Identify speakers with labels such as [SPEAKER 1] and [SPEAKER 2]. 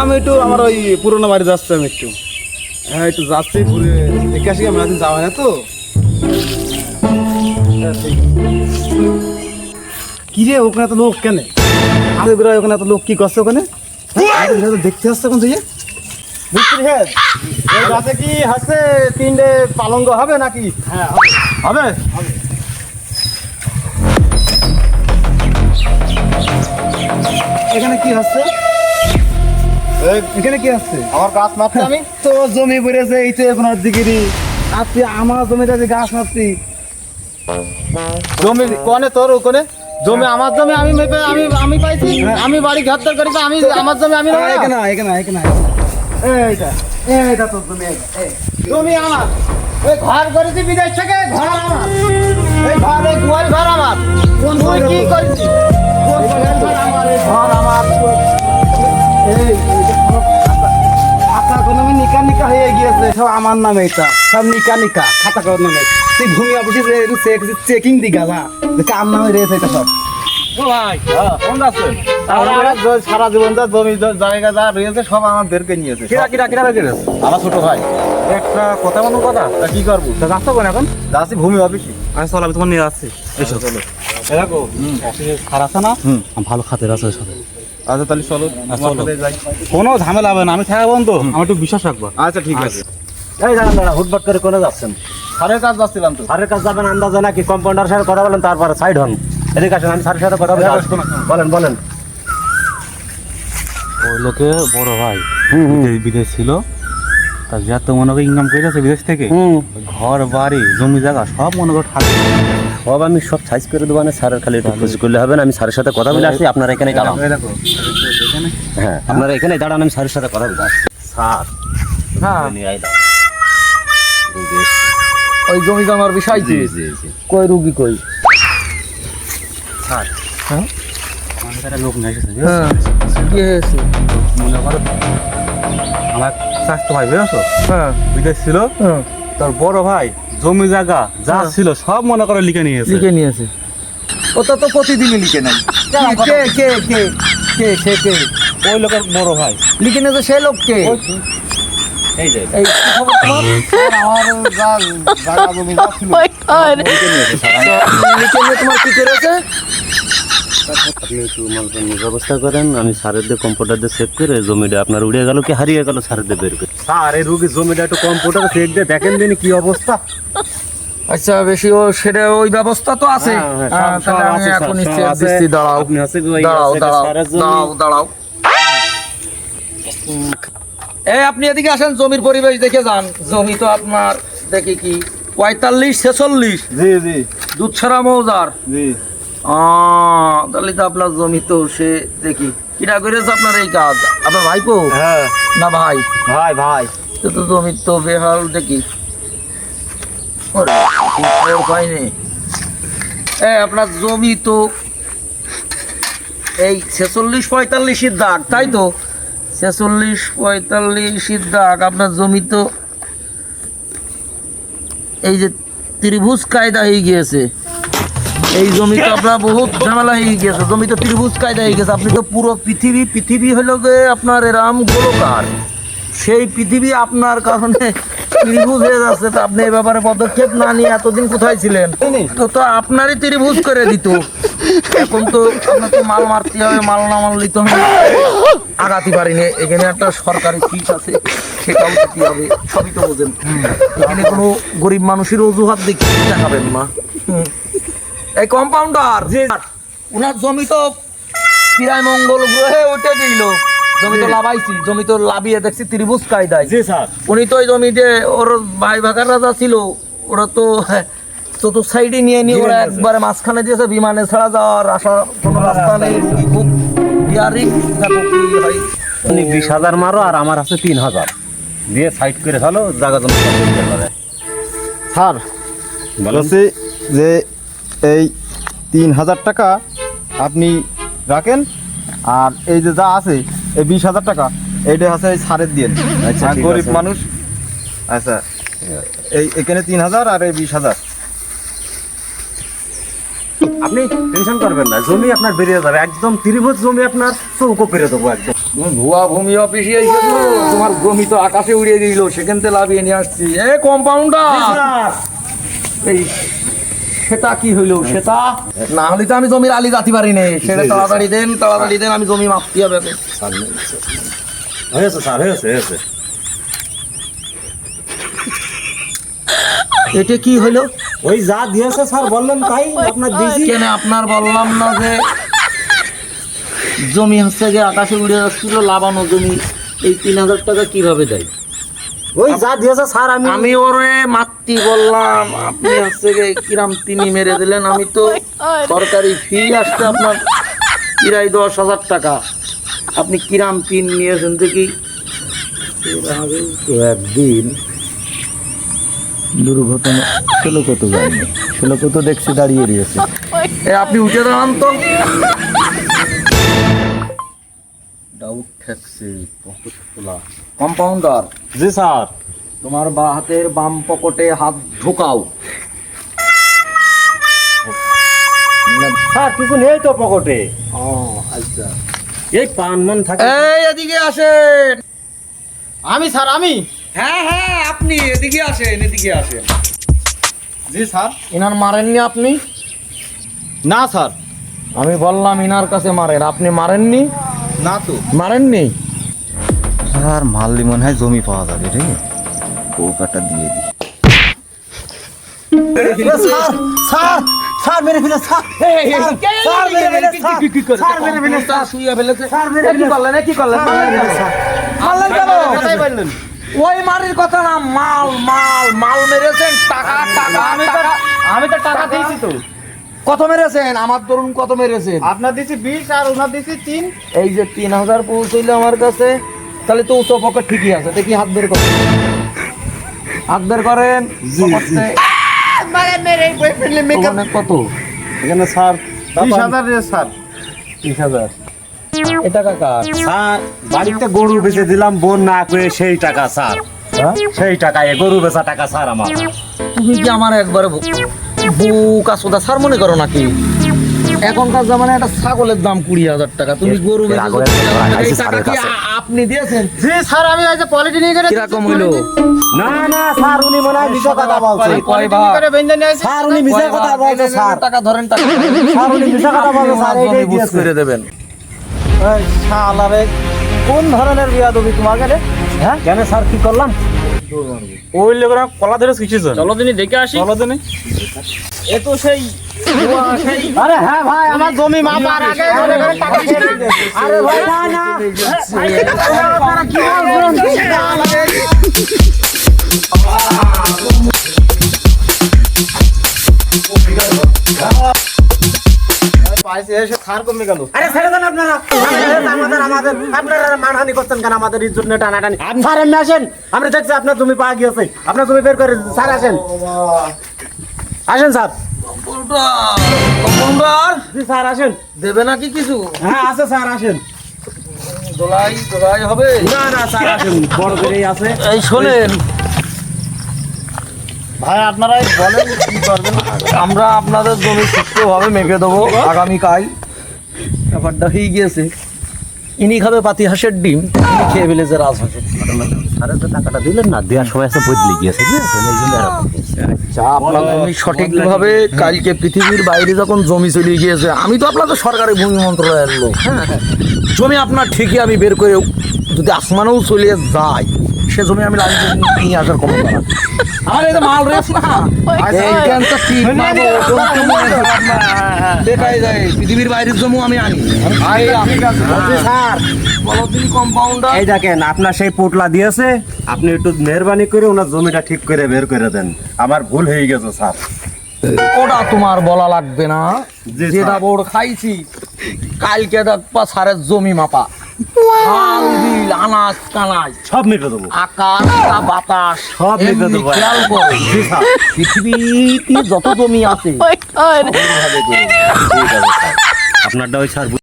[SPEAKER 1] আমি একটু আমার ওই পুরোনো বাড়ি যাচ্ছি, আমি একটু হ্যাঁ একটু যাচ্ছি, ঘুরে দেখে আসি, আমরা দিন যাওয়া না তো। কি রে ওখানে তো লোক কেন? আরে ওখানে এত লোক কি করছে ওখানে? দেখতে আসছে কোন থেকে? বুঝছি হ্যাঁ, এই গাছে কি হচ্ছে 3টে পালঙ্গ হবে নাকি? হ্যাঁ হবে। এখানে কি হচ্ছে? এখানে কি হচ্ছে? আমার গাছ মারছি আমি তো, জমি পড়েছে এই তো এখন দিকেরই। আর তুই আমার জমিতে যে গাছ মারছি, জমি কোনে তোর ওখানে? জমি আমার জমি আমি আমি পাইছি, আমি বাড়ি ঘাটতার করি, আমি আমার জমি আমি এখানে এখানে এখানে এইটা এইটা তোর জমি, জমি আমার। এই ঘর করেছি বিদেশ থেকে, ঘর আমার, এই ঘর এই গোয়াল ঘর আমার। তুই কি করেছিস? ঘর আমার, এই ঘর আমার। এই খাতা কলমে নিকা নিকা হয়ে গিয়েছে সব আমার নামে, এটা সব নিকা নিকা খাতা কলম নামে। তুই ভূমি অফিসে চেকিং দি গেলা কার নামে রয়েছে এটা সব। ভাই কেমন আছেন? সারা জীবন যা জমি জায়গা যা রয়েছে সব আমার বেরকে নিয়েছে। আমার ছোট ভাই। একটা কথা বলুন, কথা কি করবো? যাচ্ছ কোন এখন? যাচ্ছি ভূমি অফিসে। আমি চল, আমি তোমার নিয়ে যাচ্ছি। এসো চলো। দেখো খারাপ আছে না, ভালো খাতের আছে সাথে। আচ্ছা তাহলে চলো, কোনো ঝামেলা হবে না, আমি থাকা বন্ধু, আমার একটু বিশ্বাস রাখবো। আচ্ছা ঠিক আছে।
[SPEAKER 2] এই দাঁড়ান দাঁড়ান, হুটবাট করে কোনে যাচ্ছেন?
[SPEAKER 1] সারের কাজ যাচ্ছিলাম তো।
[SPEAKER 2] সারের কাজ যাবেন আন্দাজে নাকি কম্পাউন্ডার সাথে কথা বলেন, তারপরে সাইড হন। এদিকে আসেন, আমি সারের সাথে কথা বলেন বলেন।
[SPEAKER 3] ওই লোকে বড় ভাই বিদেশ ছিল, তার যা তো মনে করি ইনকাম করেছে বিদেশ থেকে, ঘর বাড়ি জমি জায়গা সব মনে করি ঠাকুর
[SPEAKER 2] সব আমি সব সাইজ করে দেবো, স্যারের খালি একটু খোঁজ করলে হবে না। আমি স্যারের সাথে কথা বলে আসি, আপনারা এখানে দাঁড়ান। হ্যাঁ আপনারা এখানে দাঁড়ান, আমি স্যারের সাথে কথা বলে আসি। স্যার
[SPEAKER 1] হ্যাঁ
[SPEAKER 2] রুগী এসছে।
[SPEAKER 1] ওই জমি জমার বিষয়
[SPEAKER 2] জি জি জি।
[SPEAKER 1] কই রুগী কই?
[SPEAKER 3] স্যার
[SPEAKER 1] হ্যাঁ
[SPEAKER 3] আমাদের একটা লোক নিয়ে এসেছে,
[SPEAKER 1] হ্যাঁ কি হয়েছে?
[SPEAKER 3] মনে করো আমার স্বাস্থ্য ভাই বুঝেছো,
[SPEAKER 1] হ্যাঁ
[SPEAKER 3] বিদেশ ছিল,
[SPEAKER 1] হ্যাঁ
[SPEAKER 3] তোর বড় ভাই জমি জায়গা যা ছিল সব মনে করে লিখে নিয়েছে।
[SPEAKER 1] লিখে নিয়েছে? ওটা তো প্রতিদিনই লিখে নেয়। কে কে কে কে সে কে?
[SPEAKER 3] ওই লোকের বড় ভাই
[SPEAKER 1] লিখে নিয়েছে সে লোক কে?
[SPEAKER 3] এই যে
[SPEAKER 1] এই কি খবর তোমার? আমার জায়গা জমি যা ছিল লিখে নিয়েছে। লিখে নিয়ে তোমার কি করেছে?
[SPEAKER 2] আপনি একটু মালপানির ব্যবস্থা করেন, আমি স্যারের দিয়ে কম্পিউটার দিয়ে সেভ করে জমিটা আপনার উড়ে গেল কি হারিয়ে গেল স্যারের দিয়ে বের করে।
[SPEAKER 3] স্যার এই রুগীর জমিটা একটু কম্পিউটারে চেক দিয়ে দেখেন দিন কি অবস্থা।
[SPEAKER 1] আচ্ছা বেশি ও সেটা ওই ব্যবস্থা তো আছে। তাহলে আমি এখন নিশ্চয় দিচ্ছি, দাঁড়াও
[SPEAKER 3] আপনি হচ্ছে
[SPEAKER 1] দাঁড়াও দাঁড়াও দাঁড়াও দাঁড়াও। এই আপনি এদিকে আসেন, জমির পরিবেশ দেখে যান। জমি তো আপনার দেখি কি 45-46
[SPEAKER 3] জি জি
[SPEAKER 1] দুধছড়া মৌজার।
[SPEAKER 3] জি
[SPEAKER 1] তাহলে তো আপনার জমি তো সে দেখি কিনা করেছে আপনার এই কাজ। আপনার ভাইপো
[SPEAKER 3] হ্যাঁ
[SPEAKER 1] না ভাই?
[SPEAKER 3] ভাই ভাই
[SPEAKER 1] তো জমি তো বেহাল দেখি। পাইনি আপনার জমি তো এই 46-45 দাগ, তাই তো? 46-45 দাগ আপনার জমি তো এই যে ত্রিভুজ কায়দা হয়ে গিয়েছে। এই জমি তো আপনার বহুত ঝামেলা হয়ে গেছে, জমি তো ত্রিভুজ কায়দা হয়ে গেছে। আপনি তো পুরো পৃথিবী হলো যে আপনার এরাম গোলকার, সেই পৃথিবী আপনার কারণে ত্রিভুজ হয়ে যাচ্ছে। তো আপনি এই ব্যাপারে পদক্ষেপ না নিয়ে এতদিন কোথায় ছিলেন? তো আপনারই ত্রিভুজ করে দিত। এখন তো আপনার তো মাল মারতে হবে, মাল না মারলে তো আমি আগাতে পারিনি। এখানে একটা সরকারি ফিস আছে, সেটাও দিতে হবে, সবই তো বোঝেন। এখানে কোনো গরিব মানুষের অজুহাত দেখে দেখাবেন না। এই কম্পাউন্ডার উনার জমি তো প্রায় মঙ্গল গ্রহে উঠে দিল। জমি তো লাভাইছি, জমি তো লাভিয়ে দেখছি ত্রিভুজ কায়দায়।
[SPEAKER 3] জি স্যার
[SPEAKER 1] উনি তো ওই জমিতে ওর ভাই ভাগার রাজা ছিল, ওরা তো চতুর্থ সাইডে নিয়ে ওরা একবারে মাঝখানে দিয়েছে। বিমানে ছাড়া যাওয়ার আসার কোনো রাস্তা নেই। রুগী খুব ডিয়ারিং, দেখো কি হয়।
[SPEAKER 2] উনি 20,000 মারো আর আমার আছে 3,000 দিয়ে সাইড করে ফেলো, জায়গা জমি
[SPEAKER 1] স্যার বলছি যে এই 3,000 টাকা আপনি রাখেন, আর এই যে যা আছে এই 20,000 টাকা এইটা আছে এই সারের দিয়ে।
[SPEAKER 2] আচ্ছা, ঠিক
[SPEAKER 1] গরিব
[SPEAKER 2] আছে।
[SPEAKER 1] মানুষ। আচ্ছা এই এখানে 3,000 আর এই 20,000।
[SPEAKER 2] আপনি টেনশন করবেন না, জমি আপনার বেরিয়ে যাবে একদম। ত্রিভুজ জমি আপনার চৌকো পেরে দেবো একদম।
[SPEAKER 4] তুমি ভুয়া ভূমি অফিসে এসেছো, তোমার জমি তো আকাশে উড়িয়ে দিল, সেখান থেকে লাভিয়ে নিয়ে আসছি। এ কম্পাউন্ডার, এই সেটা কি হইলো? সেটা না হলে তো আমি জমির আলি যাতে পারি না। সেটা তাড়াতাড়ি দেন, তাড়াতাড়ি দেন, আমি জমি মাপতে হবে।
[SPEAKER 2] হয়েছে স্যার, হয়েছে।
[SPEAKER 4] এটা কি হইলো?
[SPEAKER 2] ওই যা দিয়েছে স্যার বললেন তাই আপনার দিয়েছি।
[SPEAKER 4] কেন আপনার বললাম না যে জমি হচ্ছে যে আকাশে উড়ে যাচ্ছিল, লাভানো জমি, এই 3,000 টাকা কিভাবে দেয়?
[SPEAKER 2] ওই যা দিয়েছে স্যার
[SPEAKER 4] আমি ওরে মাতৃ বললাম, আপনি হচ্ছে যে কিরাম তিনি মেরে দিলেন। আমি তো সরকারি ফি আসছে আপনার প্রায় 10,000 টাকা, আপনি কিরাম পিন নিয়েছেন দেখি।
[SPEAKER 1] একদিন দুর্ঘটনা ষোলোকত যায়নি, ষোলোকত দেখছি দাঁড়িয়ে রয়েছে।
[SPEAKER 4] আপনি উঠে দাঁড়ান তো। ডাউট ঠেকছে, পকেট খোলা। কম্পাউন্ডার,
[SPEAKER 2] জি স্যার।
[SPEAKER 4] তোমার বা হাতের বাম পকেটে হাত ঢোকাও।
[SPEAKER 2] স্যার কিছু নেই তো পকেটে,
[SPEAKER 4] আচ্ছা,
[SPEAKER 2] এই পান মান থাকে।
[SPEAKER 4] এই এদিকে আসেন।
[SPEAKER 1] আমি স্যার, আমি
[SPEAKER 4] হ্যাঁ হ্যাঁ, আপনি এদিকে আসেন, এদিকে আসেন।
[SPEAKER 1] জি স্যার।
[SPEAKER 4] ইনার মারেননি আপনি?
[SPEAKER 1] না স্যার,
[SPEAKER 4] আমি বললাম ইনার কাছে মারেন, আপনি মারেননি?
[SPEAKER 1] না তো।
[SPEAKER 4] মারেননি?
[SPEAKER 1] স্যার মারলি মনে হয় জমি পাওয়া যাবে রে, পোকাটা দিয়ে দিই।
[SPEAKER 2] স্যার স্যার মেরে ফেলে স্যার, স্যার মেরে ফেলে স্যার, স্যার মেরে ফেলে স্যার,
[SPEAKER 4] শুয়ে ফেলেছে।
[SPEAKER 2] স্যার মেরে ফেলে।
[SPEAKER 4] কি করলেন? কি করলেন? মারলেন কেন?
[SPEAKER 1] কোথায় পারলেন?
[SPEAKER 4] ওই মারির কথা না, মাল মাল মাল মেরেছেন। টাকা টাকা টাকা।
[SPEAKER 1] আমি তো টাকা দিয়েছি তো।
[SPEAKER 4] কত মেরেছেন? আমার ধরুন কত মেরেছেন?
[SPEAKER 1] আপনার দিয়েছি 20 আর ওনার দিয়েছি 3।
[SPEAKER 4] এই যে 3,000 পৌঁছইলো আমার কাছে, তাহলে তো উচ্চ পকেট ঠিকই আছে। দেখি হাত বের করেন, হাত বের করেন। পকেটে ওখানে কত?
[SPEAKER 2] এখানে স্যার
[SPEAKER 1] 20,000 রে স্যার।
[SPEAKER 4] 30,000। এ টাকা কার?
[SPEAKER 2] স্যার বাড়িতে গরু বেচে দিলাম বোন না করে, সেই টাকা স্যার, সেই টাকা, এ গরু বেচা টাকা স্যার আমার।
[SPEAKER 4] তুমি কি আমার একবারে বুকা সোদা সার মনে করো নাকি? এখনকার জামানে একটা ছাগলের দাম 20,000 টাকা, তুমি গরু বেচেছো।
[SPEAKER 2] রাগের টাকা
[SPEAKER 4] এই
[SPEAKER 2] আছে
[SPEAKER 4] টাকা
[SPEAKER 2] স্যারের
[SPEAKER 4] কি
[SPEAKER 2] কাছে।
[SPEAKER 4] আপনি দিয়েছেন?
[SPEAKER 1] জি স্যার, আমি আজ পলিটি নিয়ে করে
[SPEAKER 4] কিরকম হইলো?
[SPEAKER 2] না না স্যার, উনি মনে হয় মিথ্যা কথা বলছে।
[SPEAKER 4] কয় ভাগ?
[SPEAKER 1] করে বেঁধে নিয়ে আসি।
[SPEAKER 2] স্যার উনি মিথ্যা কথা বলছে স্যার,
[SPEAKER 4] টাকা ধরেন, টাকা
[SPEAKER 2] স্যার উনি মিথ্যা কথা বলছে স্যার, এইটাই
[SPEAKER 4] বুঝ
[SPEAKER 2] দিয়েছে।
[SPEAKER 4] করে দেবেন।
[SPEAKER 1] এই শালারে, কোন ধরনের বিয়াদবি তোমাকে রে?
[SPEAKER 2] হ্যাঁ কেন স্যার কি করলাম?
[SPEAKER 3] ওই লোকরা কলা ধরে শিখেছে।
[SPEAKER 1] চলো দিনই দেখে আসি।
[SPEAKER 3] চলো দিনে।
[SPEAKER 1] এ তো সেই আরে হ্যাঁ ভাই, আমার জমি মাপার আগে ধরে করে টাকা দিয়ে দিতে।
[SPEAKER 2] আরে ভাই না না,
[SPEAKER 1] আপনারা কি বলছেন? পাইছে এসে ছাড় কমে গেল।
[SPEAKER 2] আরে ছেড়ে দেন আপনারা, আপনারা মানহানি করছেন কেন? আমাদের ইজ্জত নিয়ে টানাটানি। স্যার এমনি আসেন, আমরা দেখছি আপনার জমি পাওয়া গিয়েছে, আপনার জমি বের করে স্যার আসেন, আসেন স্যার।
[SPEAKER 4] কম্পাউন্ডার
[SPEAKER 2] জি স্যার আসেন।
[SPEAKER 4] দেবে নাকি কিছু?
[SPEAKER 2] হ্যাঁ আছে স্যার আসেন।
[SPEAKER 4] দোলাই দোলাই হবে
[SPEAKER 2] না না স্যার আসেন, বড় করেই আছে।
[SPEAKER 4] এই শোনেন,
[SPEAKER 1] ভাই আপনারা বলেন কি করবেন।
[SPEAKER 4] আমরা আপনাদের জমি সুস্থভাবে মেপে দেবো আগামীকাল। ব্যাপারটা হয়ে গিয়েছে, ইনি খাবে পাতি হাঁসের ডিম, ইনি খেয়ে ফেলেছে রাজহাঁসের।
[SPEAKER 2] স্যারের যে টাকাটা দিলেন না, দেওয়ার সময় আছে বদলে গিয়েছে, বুঝেছেন? এই জন্য এরকম হচ্ছে।
[SPEAKER 4] আপনার জমি সঠিকভাবে কালকে পৃথিবীর বাইরে যখন জমি চলে গিয়েছে, আমি তো আপনাদের সরকারি ভূমি মন্ত্রণালয়ের লোক। হ্যাঁ, জমি আপনার ঠিকই আমি বের করে, যদি আসমানেও চলে যায় সে জমি আমি লাইন নিয়ে আসার কোনো কথা না। আমার এই যে মাল রেস না, এইখানটা ঠিক পাবো, জমি তো মনে হয় আপনার দেখাই যায়। পৃথিবীর বাইরের জমি আমি আনি।
[SPEAKER 2] বলছি, স্যার
[SPEAKER 4] বলো তুমি কম্পাউন্ডার।
[SPEAKER 2] এই দেখেন আপনার সেই পোটলা দিয়েছে, আপনি একটু মেহরবানি করে ওনার জমিটা ঠিক করে বের করে দেন, আমার ভুল হয়ে গেছে স্যার।
[SPEAKER 4] ওটা তোমার বলা লাগবে না,
[SPEAKER 2] জি,
[SPEAKER 4] যেটা
[SPEAKER 2] স্যার।
[SPEAKER 4] বোর্ড খাইছি কালকে দেখবা সারের জমি মাপা, খাল বিল আনাজ কানাজ
[SPEAKER 2] সব মিটে দেবো,
[SPEAKER 4] আকাশ বাতাস
[SPEAKER 2] সব মিটে
[SPEAKER 4] এমনি
[SPEAKER 2] দেবো।
[SPEAKER 4] খেয়াল করো।
[SPEAKER 2] জি স্যার।
[SPEAKER 4] পৃথিবীতে যত জমি আছে
[SPEAKER 2] ঠিক আছে স্যার, আপনারটা ওই স্যার